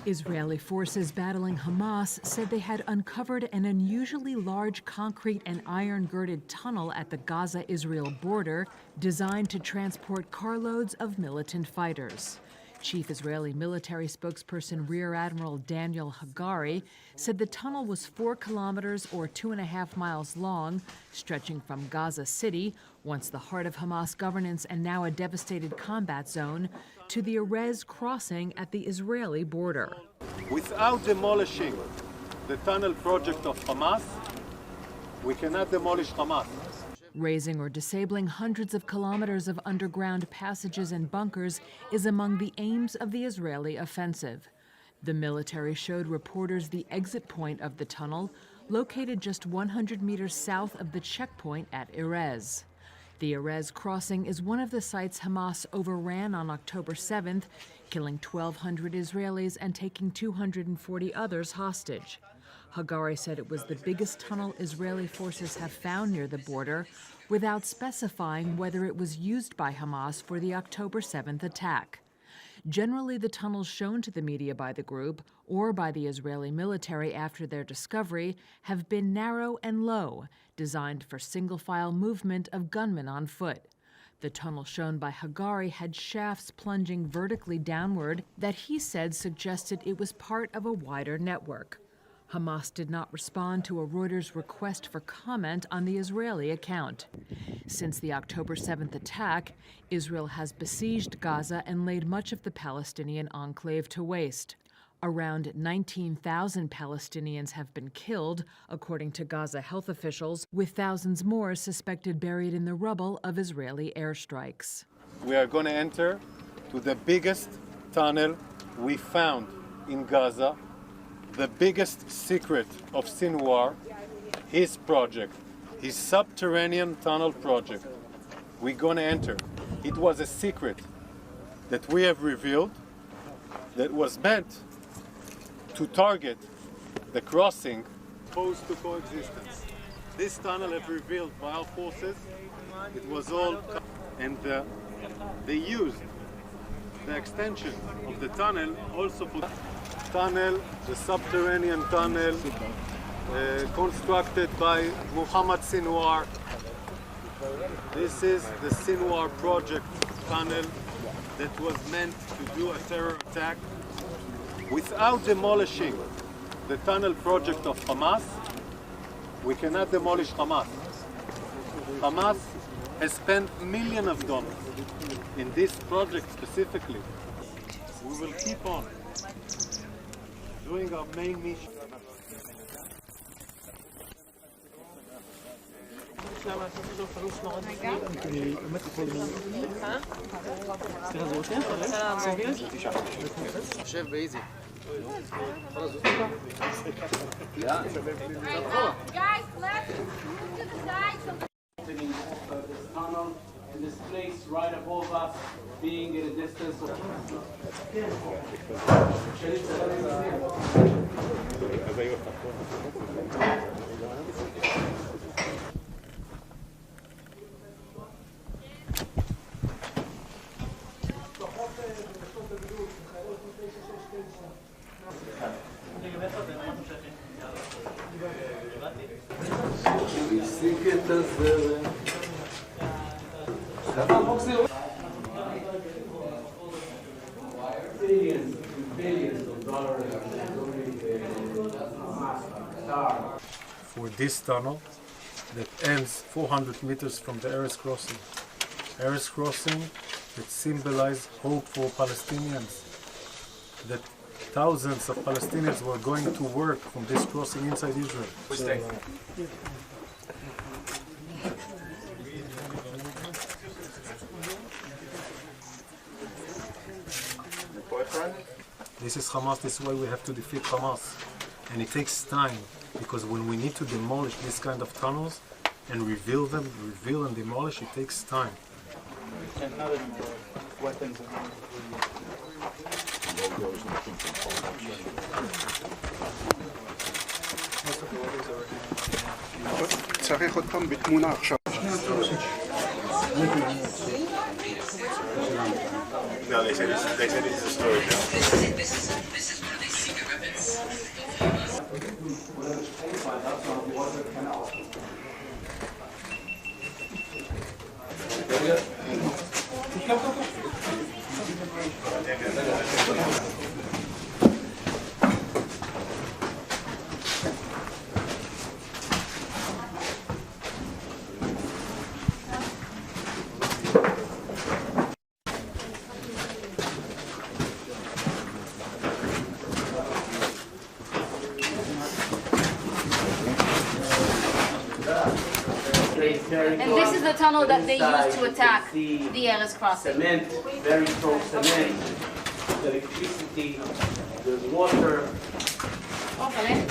Israeli forces battling Hamas said they had uncovered an unusually large concrete and iron-girded tunnel at the Gaza-Israel border designed to transport carloads of militant fighters. Chief Israeli military spokesperson Rear Admiral Daniel Hagari said the tunnel was 4 kilometers or 2.5 miles long, stretching from Gaza City, once the heart of Hamas governance and now a devastated combat zone, to the Erez crossing at the Israeli border. Without demolishing the tunnel project of Hamas, we cannot demolish Hamas. Raising or disabling hundreds of kilometers of underground passages and bunkers is among the aims of the Israeli offensive. The military showed reporters the exit point of the tunnel, located just 100 meters south of the checkpoint at Erez. The Erez crossing is one of the sites Hamas overran on October 7th, killing 1,200 Israelis and taking 240 others hostage. Hagari said it was the biggest tunnel Israeli forces have found near the border, without specifying whether it was used by Hamas for the October 7th attack. Generally, the tunnels shown to the media by the group, or by the Israeli military after their discovery, have been narrow and low, designed for single-file movement of gunmen on foot. The tunnel shown by Hagari had shafts plunging vertically downward that he said suggested it was part of a wider network. Hamas did not respond to a Reuters request for comment on the Israeli account. Since the October 7th attack, Israel has besieged Gaza and laid much of the Palestinian enclave to waste. Around 19,000 Palestinians have been killed, according to Gaza health officials, with thousands more suspected buried in the rubble of Israeli airstrikes. We are going to enter to the biggest tunnel we found in Gaza, the biggest secret of Sinwar, his project, his subterranean tunnel project. We're going to enter. It was a secret that we have revealed that was meant to target the crossing opposed to coexistence. This tunnel have revealed by our forces. It was all, and they used the extension of the tunnel also for tunnel, the subterranean tunnel constructed by Muhammed Sinwar. This is the Sinwar project tunnel that was meant to do a terror attack. Without demolishing the tunnel project of Hamas, we cannot demolish Hamas. Hamas has spent millions of dollars in this project specifically. We will keep on doing our main mission. Guys, let's move to the side. Of this tunnel and this place right above us being at a distance of billions of dollars for this tunnel that ends 400 meters from the Erez crossing. Erez crossing that symbolizes hope for Palestinians, that thousands of Palestinians were going to work from this crossing inside Israel. This is Hamas, this is why we have to defeat Hamas. And it takes time, because when we need to demolish this kind of tunnels and reveal and demolish, it takes time. And other weapons. צריך עוד פעם בתמונה עכשיו. No, they said this is a story now. This is oder gesprengt war, dazu haben die heute keine Ausrüstung. And this is the tunnel that they used to attack the Erez crossing. Cement, very strong cement, electricity, there's water. Okay.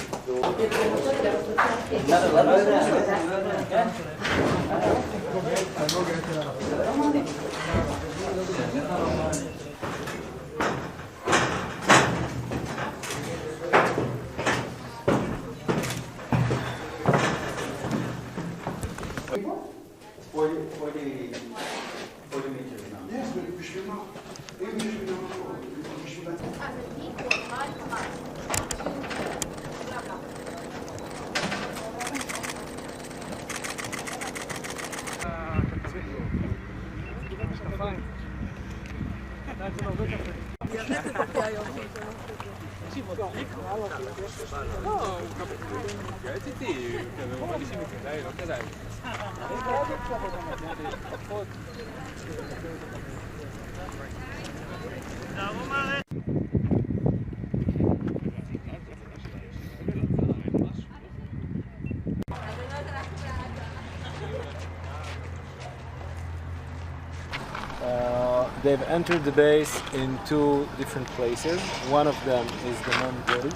They've entered the base in two different places. One of them is the main gate.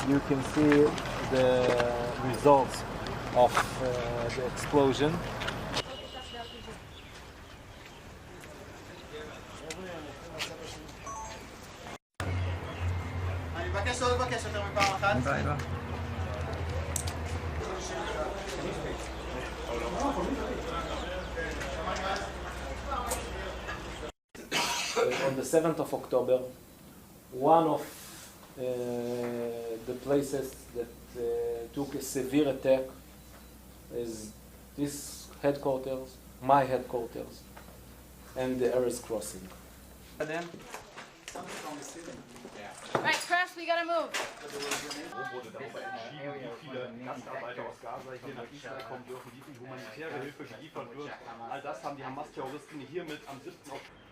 You can see the results of the explosion. On the 7th of October, one of the places that took a severe attack is this headquarters, my headquarters, and the Erez crossing. Right, Crash, we gotta move. Wurde darüber entschieden, wie viele Gastarbeiter aus Gaza hier nach Israel kommen dürfen, wie viel humanitäre Hilfe geliefert wird. All das haben die Hamas-Terroristen hiermit am 7. Oktober